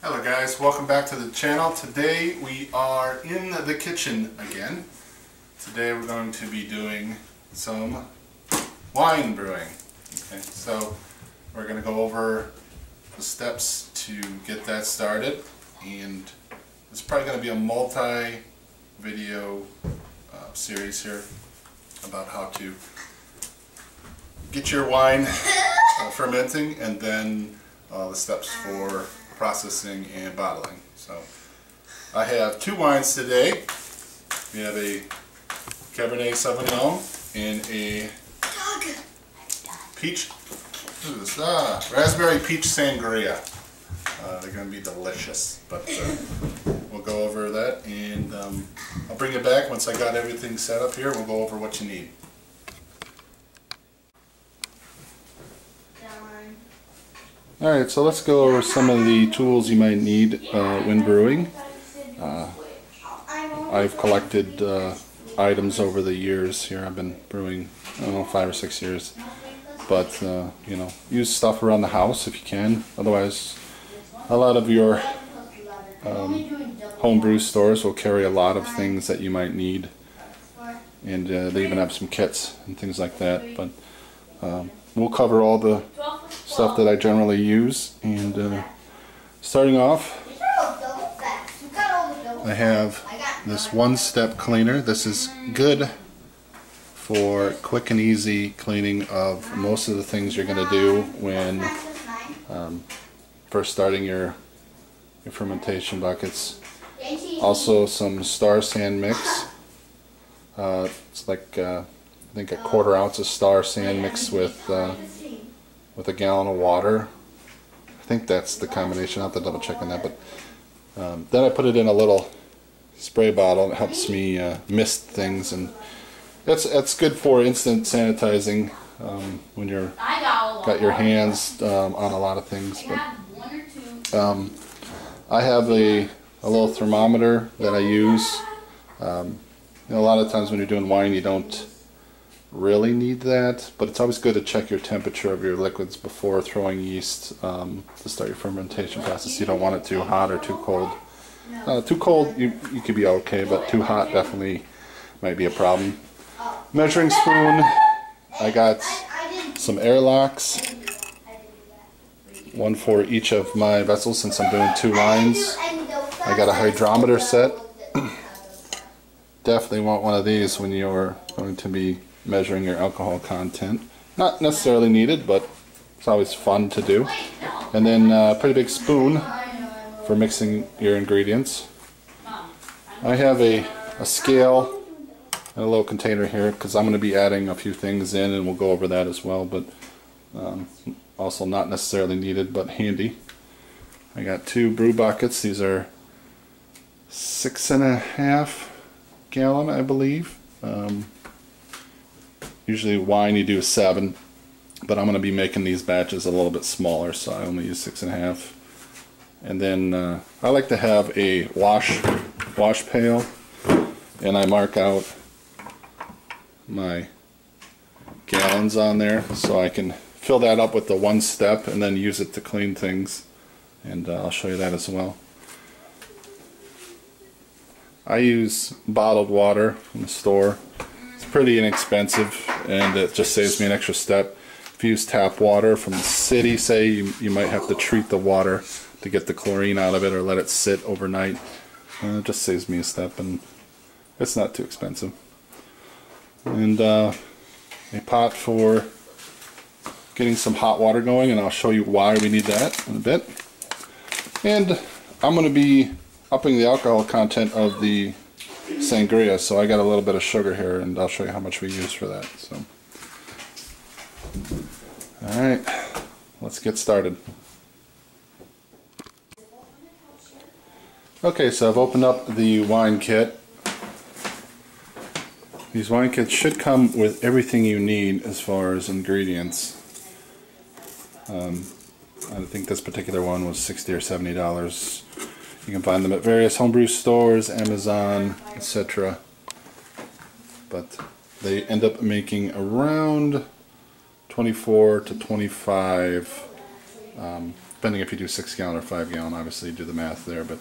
Hello guys, welcome back to the channel. Today we are in the kitchen again. Today we're going to be doing some wine brewing. Okay, so we're going to go over the steps to get that started, and it's probably going to be a multi-video series here about how to get your wine fermenting, and then the steps for processing and bottling. So I have two wines today. We have a Cabernet Sauvignon and a peach, raspberry peach sangria. They're going to be delicious, but we'll go over that, and I'll bring it back once I got everything set up here. We'll go over what you need. Alright, so let's go over some of the tools you might need when brewing. I've collected items over the years here. I've been brewing, I don't know, 5 or 6 years. But, you know, use stuff around the house if you can. Otherwise, a lot of your homebrew stores will carry a lot of things that you might need. And they even have some kits and things like that. But we'll cover all the stuff that I generally use, and starting off, I have this one-step cleaner. This is good for quick and easy cleaning of most of the things you're going to do when first starting your fermentation buckets. Also some star sand mix. It's like I think a 1/4 ounce of star sand mixed with a gallon of water. I think that's the combination. I'll have to double check on that. But then I put it in a little spray bottle. It helps me mist things, and that's good for instant sanitizing when you're got your hands on a lot of things. But I have a little thermometer that I use. You know, a lot of times when you're doing wine, you don't really need that, but it's always good to check your temperature of your liquids before throwing yeast to start your fermentation process. You don't want it too hot or too cold. Too cold, you could be okay, but too hot definitely might be a problem. Measuring spoon, I got some airlocks, one for each of my vessels since I'm doing 2 lines. I got a hydrometer set. Definitely want one of these when you're going to be measuring your alcohol content. Not necessarily needed, but it's always fun to do. And then a pretty big spoon for mixing your ingredients. I have a scale and a little container here because I'm going to be adding a few things in, and we'll go over that as well, but also not necessarily needed, but handy. I got 2 brew buckets. These are 6.5 gallon, I believe. Usually wine you do 7, but I'm going to be making these batches a little bit smaller, so I only use 6.5. And then I like to have a wash pail, and I mark out my gallons on there so I can fill that up with the one step and then use it to clean things, and I'll show you that as well. I use bottled water from the store. It's pretty inexpensive, and it just saves me an extra step. If you use tap water from the city, say, you might have to treat the water to get the chlorine out of it or let it sit overnight. It just saves me a step, and it's not too expensive. And a pot for getting some hot water going, and I'll show you why we need that in a bit. And I'm going to be upping the alcohol content of the sangria, so I got a little bit of sugar here, and I'll show you how much we use for that. So, alright, let's get started. Okay, so I've opened up the wine kit. These wine kits should come with everything you need as far as ingredients. I think this particular one was $60 or $70. You can find them at various homebrew stores, Amazon, etc. But they end up making around 24 to 25 depending if you do 6 gallon or 5 gallon, obviously you do the math there, but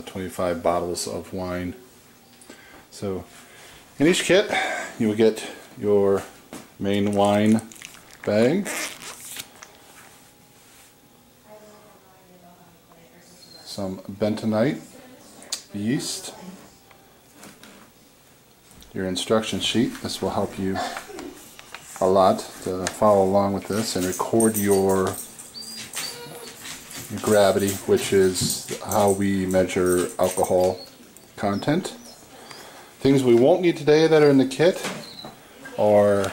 25 bottles of wine. So in each kit you will get your main wine bag, some bentonite, yeast, your instruction sheet. This will help you a lot to follow along with this and record your gravity, which is how we measure alcohol content. Things we won't need today that are in the kit are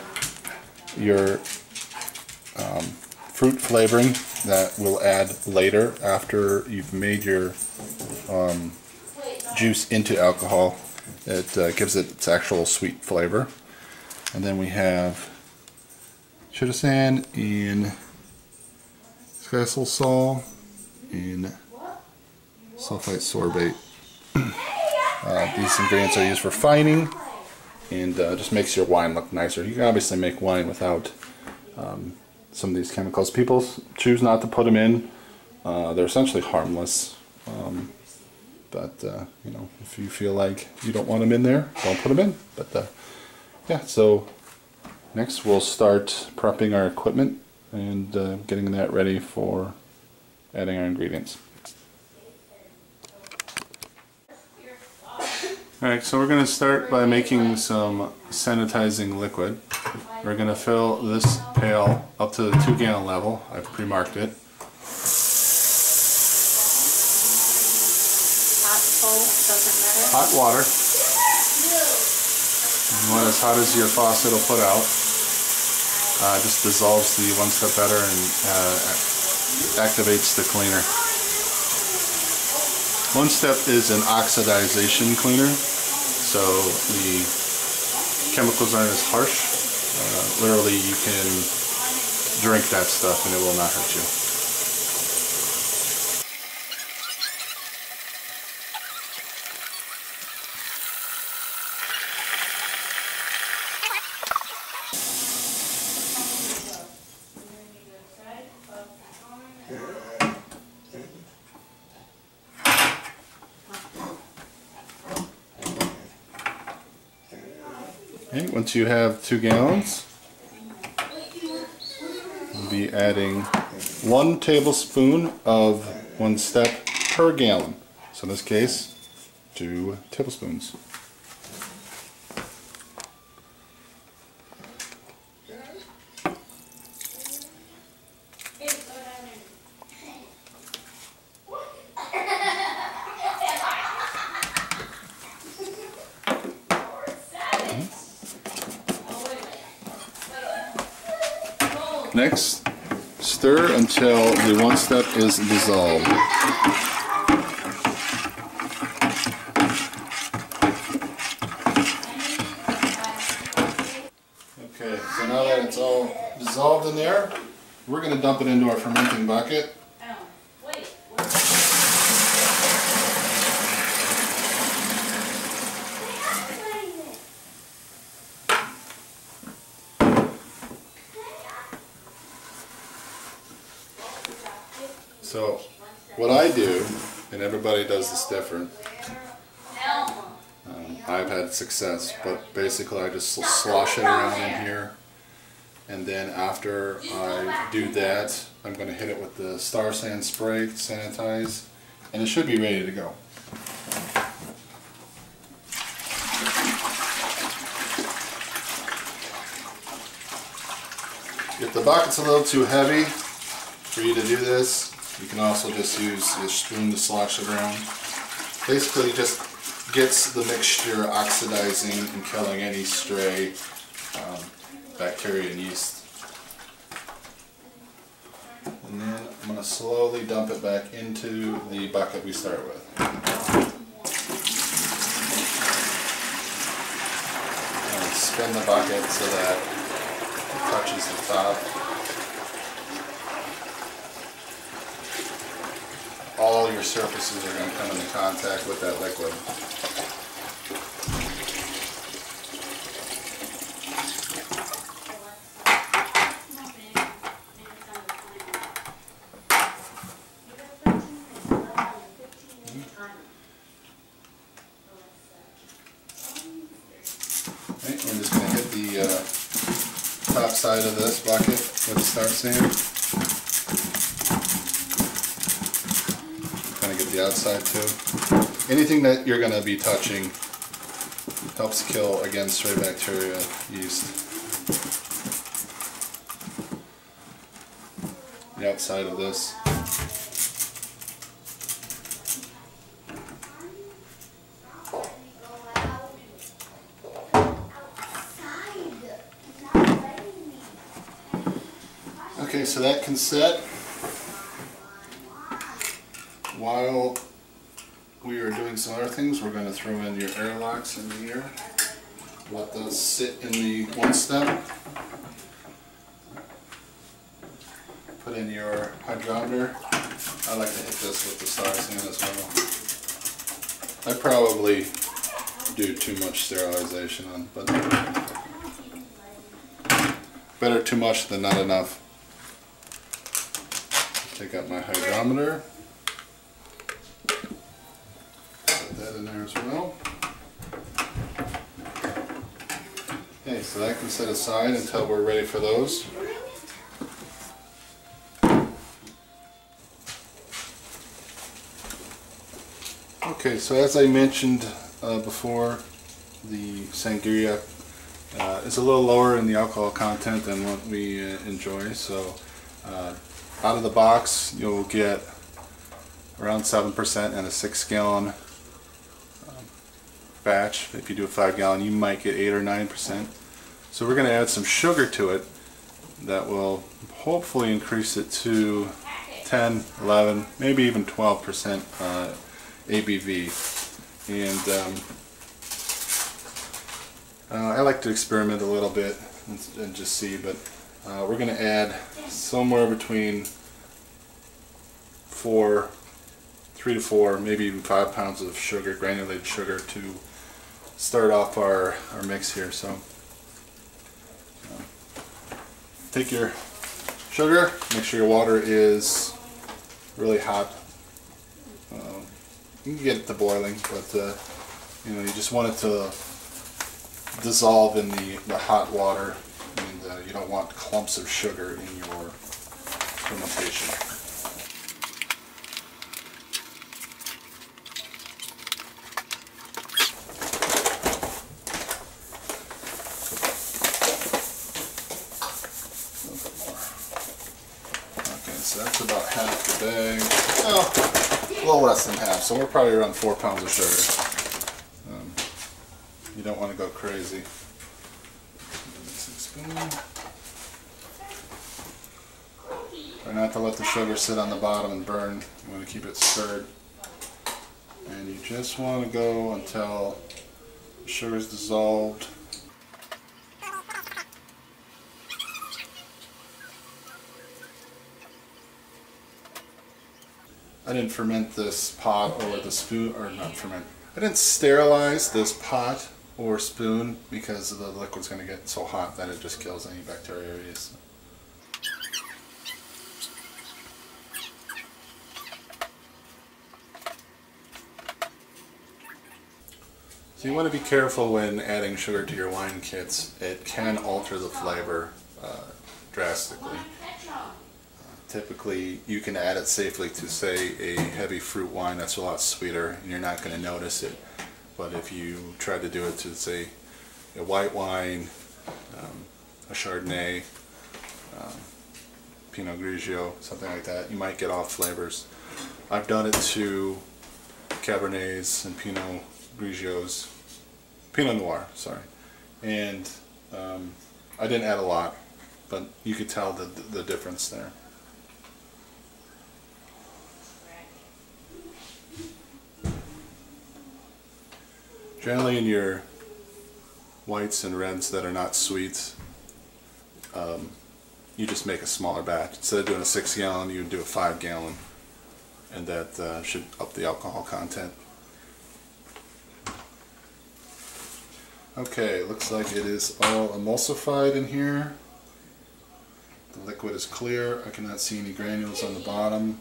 your fruit flavoring that we'll add later after you've made your juice into alcohol. It gives it its actual sweet flavor. And then we have chitosan and skysul sol and sulfite sorbate. These ingredients are used for fining and just makes your wine look nicer. You can obviously make wine without some of these chemicals. People choose not to put them in. They're essentially harmless. But you know, if you feel like you don't want them in there, don't put them in. But yeah, so next we'll start prepping our equipment and getting that ready for adding our ingredients. Alright, so we're going to start by making some sanitizing liquid. We're going to fill this pail up to the 2 gallon level. I've pre-marked it. Hot water. You want as hot as your faucet will put out. Just dissolves the one-step better and activates the cleaner. One step is an oxidization cleaner, so the chemicals aren't as harsh. Literally, you can drink that stuff and it will not hurt you. Okay, once you have 2 gallons, we'll be adding 1 tablespoon of 1 step per gallon. So in this case, 2 tablespoons. Next, stir until the 1 step is dissolved. Okay, so now that it's all dissolved in there, we're going to dump it into our fermenting bucket. So what I do, and everybody does this different, I've had success, but basically I just slosh it around in here, and then after I do that, I'm going to hit it with the Star San spray to sanitize, and it should be ready to go. If the bucket's a little too heavy for you to do this, you can also just use your spoon to slosh it around. Basically, it just gets the mixture oxidizing and killing any stray bacteria and yeast. And then I'm going to slowly dump it back into the bucket we start with. And spin the bucket so that it touches the top. All your surfaces are going to come into contact with that liquid. top side of this bucket with the start sand. Kind of get the outside too. Anything that you're going to be touching helps kill against stray bacteria, yeast. The outside of this. Okay, so that can set. While we are doing some other things, we're going to throw in your airlocks in here. Let those sit in the one step. Put in your hydrometer. I like to hit this with the star sand as well. I probably do too much sterilization on, but better too much than not enough. Take out my hydrometer. Put that in there as well. Okay, so that can set aside until we're ready for those. Okay, so as I mentioned before, the sangria is a little lower in the alcohol content than what we enjoy. So out of the box, you'll get around 7% in a 6-gallon batch. If you do a 5-gallon, you might get 8 or 9%. So we're going to add some sugar to it that will hopefully increase it to 10, 11, maybe even 12% ABV. And I like to experiment a little bit and just see, but we're going to add somewhere between 3 to 4, maybe even 5 pounds of sugar, granulated sugar, to start off our mix here. So take your sugar, make sure your water is really hot. You can get it to boiling, but you know, you just want it to dissolve in the hot water, and you don't want clumps of sugar in your fermentation. Okay, so that's about half the bag. Oh, a little less than half, so we're probably around 4 pounds of sugar. You don't want to go crazy. Try not to let the sugar sit on the bottom and burn. You want to keep it stirred. And you just want to go until the sugar is dissolved. I didn't ferment this pot or the spoon, or not ferment. I didn't sterilize this pot or spoon because the liquid's going to get so hot that it just kills any bacteria or yeast. So you want to be careful when adding sugar to your wine kits. It can alter the flavor drastically. Typically, you can add it safely to, say, a heavy fruit wine that's a lot sweeter, and you're not going to notice it. But if you try to do it to, say, a white wine, a Chardonnay, Pinot Grigio, something like that, you might get off flavors. I've done it to Cabernets and Pinot Grigios, Pinot Noir, sorry, and I didn't add a lot, but you could tell the difference there. Generally in your whites and reds that are not sweet, you just make a smaller batch. Instead of doing a 6-gallon, you would do a 5-gallon, and that should up the alcohol content. Okay, looks like it is all emulsified in here. The liquid is clear. I cannot see any granules on the bottom.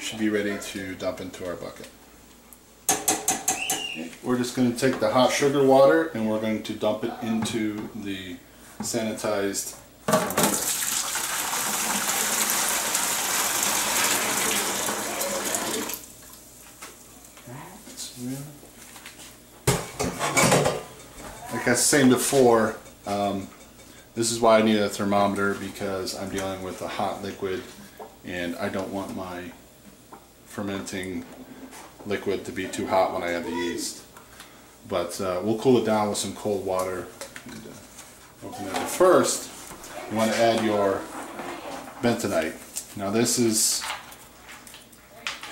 Should be ready to dump into our bucket. We're just going to take the hot sugar water and we're going to dump it into the sanitized Like I was saying before, this is why I need a thermometer, because I'm dealing with a hot liquid and I don't want my fermenting liquid to be too hot when I add the yeast. But we'll cool it down with some cold water. And, open it. First, you want to add your bentonite. Now this is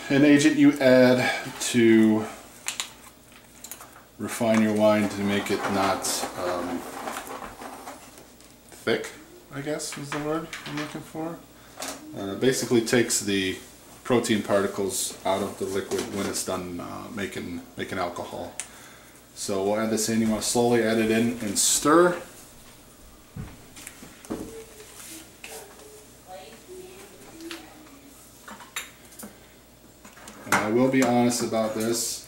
an agent you add to refine your wine to make it not thick, I guess is the word I'm looking for. Basically takes the protein particles out of the liquid when it's done making alcohol. So we'll add this in. You want to slowly add it in and stir. And I will be honest about this.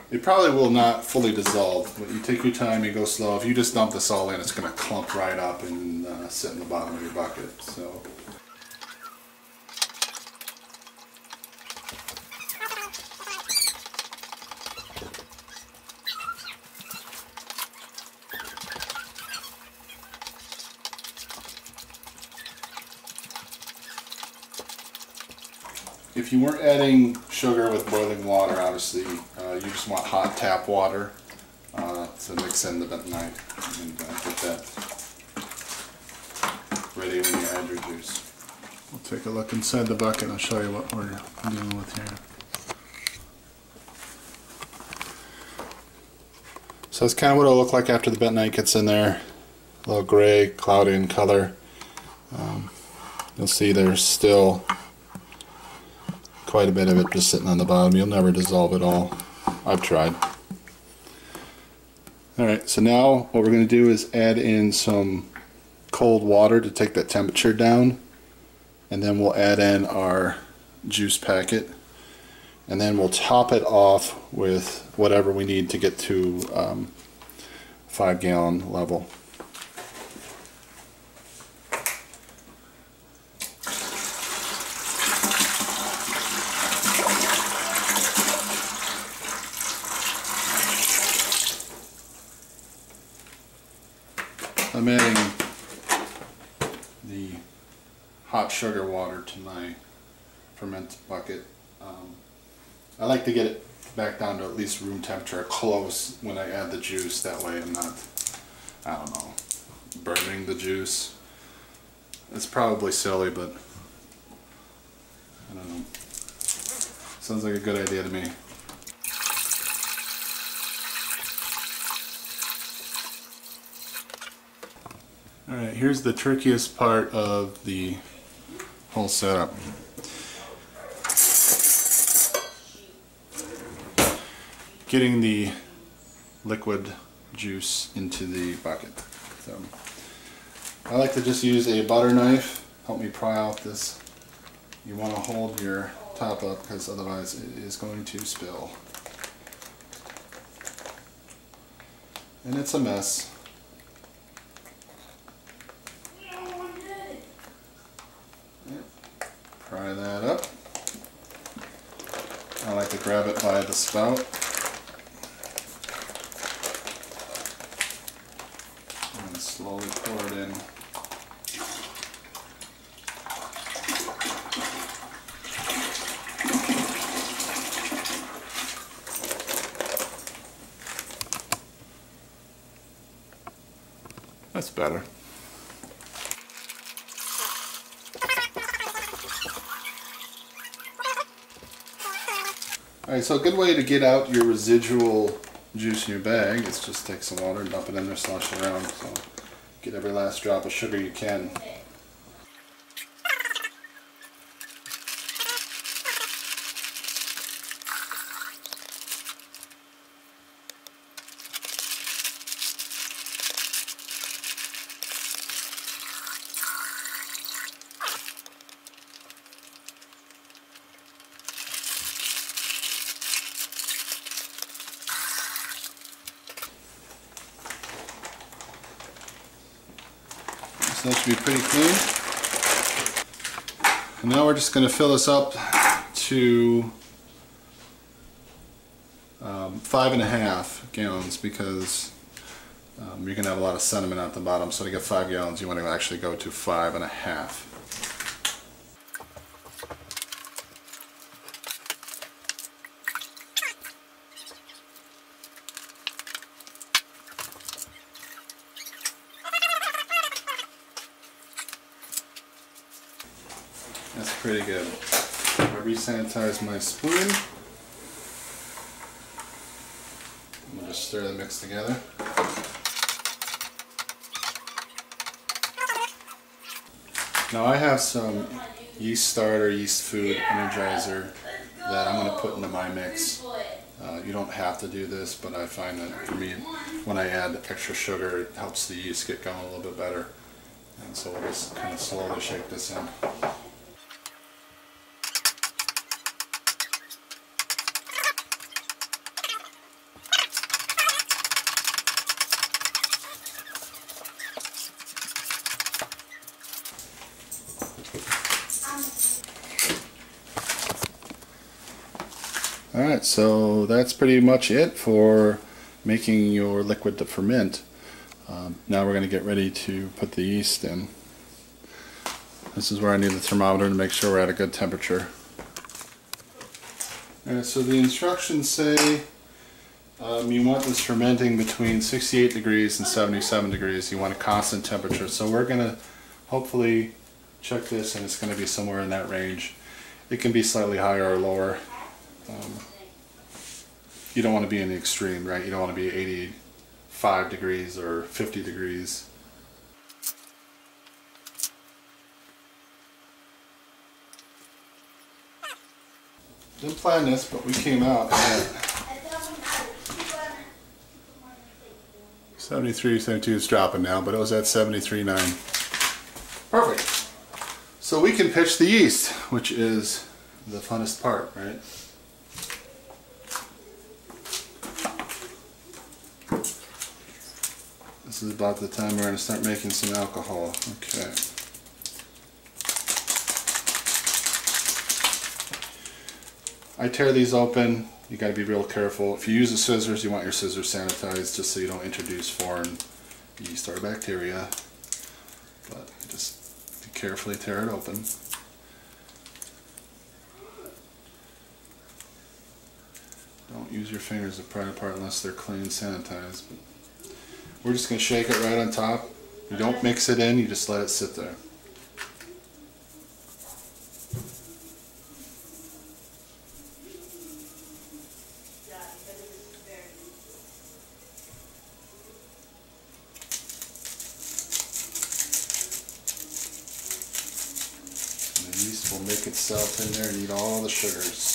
It probably will not fully dissolve, but you take your time, you go slow. If you just dump this all in, it's going to clump right up and sit in the bottom of your bucket. So. If you weren't adding sugar with boiling water, obviously, you just want hot tap water to mix in the bentonite and get that ready when you add your juice. We'll take a look inside the bucket and I'll show you what we're dealing with here. So that's kind of what it'll look like after the bentonite gets in there. A little gray, cloudy in color. You'll see there's still quite a bit of it just sitting on the bottom. You'll never dissolve it all. I've tried. Alright, so now what we're going to do is add in some cold water to take that temperature down, and then we'll add in our juice packet, and then we'll top it off with whatever we need to get to 5-gallon level. I'm adding the hot sugar water to my ferment bucket. I like to get it back down to at least room temperature, close when I add the juice. That way I'm not, I don't know, burning the juice. It's probably silly, but I don't know. Sounds like a good idea to me. Alright, here's the trickiest part of the whole setup. Getting the liquid juice into the bucket. So I like to just use a butter knife. Help me pry out this. You want to hold your top up because otherwise it is going to spill. And it's a mess. Pry that up. I like to grab it by the spout. And slowly pour it in. That's better. Alright, so a good way to get out your residual juice in your bag is just take some water and dump it in there, slosh it around. So get every last drop of sugar you can. So that should be pretty clean. And now we're just going to fill this up to 5.5 gallons because you're going to have a lot of sediment at the bottom. So to get 5 gallons, you want to actually go to 5.5. That's pretty good. I re-sanitize my spoon. We'll just stir the mix together. Now I have some yeast starter, yeast food energizer that I'm going to put into my mix. You don't have to do this, but I find that for me, when I add extra sugar, it helps the yeast get going a little bit better. And so we'll just kind of slowly shake this in. Alright, so that's pretty much it for making your liquid to ferment. Now we're going to get ready to put the yeast in. This is where I need the thermometer to make sure we're at a good temperature. Alright, so the instructions say you want this fermenting between 68 degrees and 77 degrees. You want a constant temperature. So we're going to hopefully check this, and it's going to be somewhere in that range. It can be slightly higher or lower. You don't want to be in the extreme, right? You don't want to be 85 degrees or 50 degrees. Didn't plan this, but we came out at 73, 72 is dropping now, but it was at 73.9. Perfect. So we can pitch the yeast, which is the funnest part, right? This is about the time we're going to start making some alcohol. Okay. I tear these open. You got to be real careful. If you use the scissors, you want your scissors sanitized just so you don't introduce foreign yeast or bacteria. But just carefully tear it open. Don't use your fingers to pry it apart unless they're clean and sanitized. But we're just going to shake it right on top. You don't mix it in, you just let it sit there. And the yeast will make itself in there and eat all the sugars.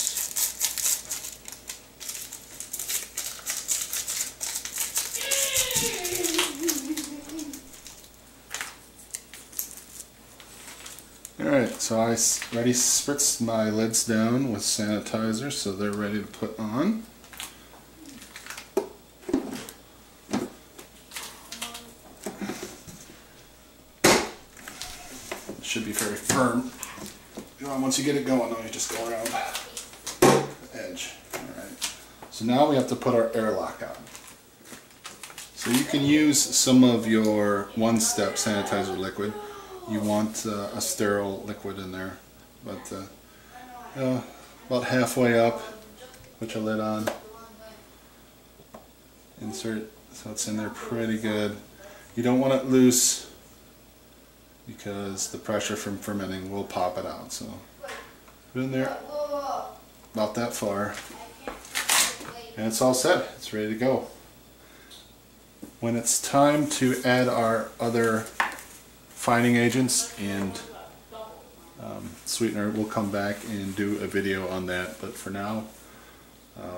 Alright, so I already spritzed my lids down with sanitizer, so they're ready to put on. It should be very firm. Once you get it going, though, you just go around the edge. Alright, so now we have to put our airlock on. So you can use some of your one-step sanitizer liquid. You want a sterile liquid in there, but about halfway up, put your lid on, insert so it's in there pretty good. You don't want it loose because the pressure from fermenting will pop it out. So put it in there about that far, and it's all set. It's ready to go. When it's time to add our other fining agents and sweetener, we'll come back and do a video on that, but for now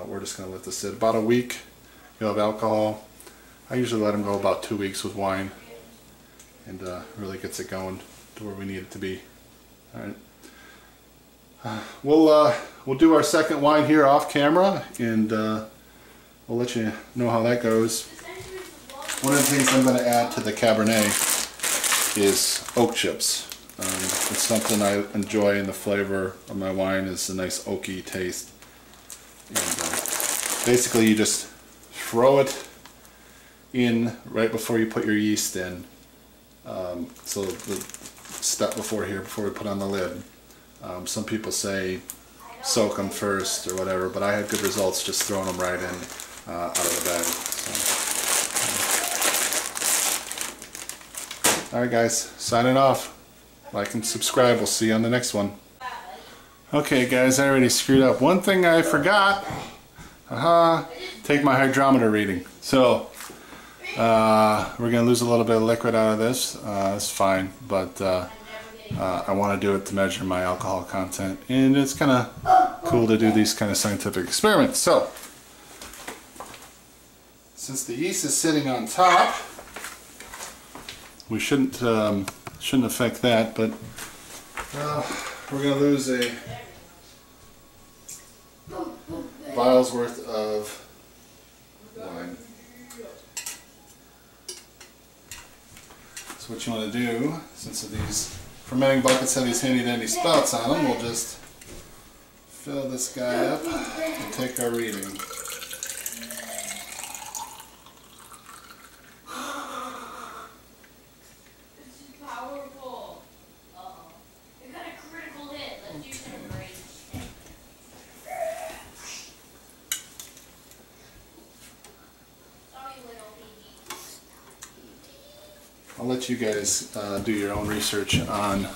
we're just going to let this sit. About a week you'll have alcohol. I usually let them go about 2 weeks with wine, and really gets it going to where we need it to be. Alright, we'll do our second wine here off camera, and we'll let you know how that goes. One of the things I'm going to add to the Cabernet is oak chips. It's something I enjoy, and the flavor of my wine is a nice oaky taste. And basically you just throw it in right before you put your yeast in. So the step before here, before we put on the lid. Some people say soak them first or whatever, but I had good results just throwing them right in out of the bag. So. Alright guys, signing off. Like and subscribe. We'll see you on the next one. Okay guys, I already screwed up. One thing I forgot. Take my hydrometer reading. So we're going to lose a little bit of liquid out of this. It's fine, but I want to do it to measure my alcohol content, and it's kind of cool to do these kind of scientific experiments. So since the yeast is sitting on top, we shouldn't affect that, but we're going to lose a vial's worth of wine. So what you want to do, since these fermenting buckets have these handy dandy spouts on them, we'll just fill this guy up and take our reading. I'll let you guys do your own research on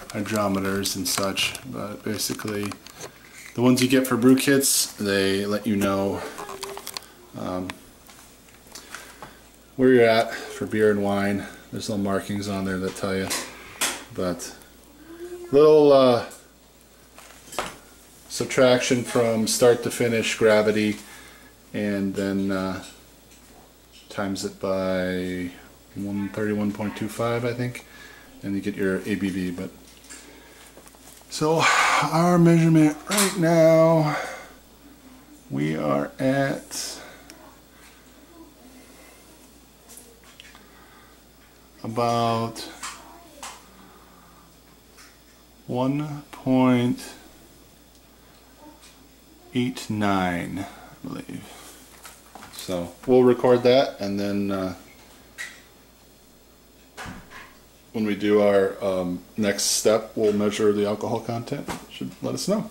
hydrometers and such, but basically the ones you get for brew kits, they let you know where you're at for beer and wine. There's little markings on there that tell you, but little subtraction from start to finish gravity, and then times it by 131.25, I think, and you get your ABV. But so our measurement right now, we are at about 1.89, I believe. So we'll record that, and then when we do our next step, we'll measure the alcohol content. Should let us know.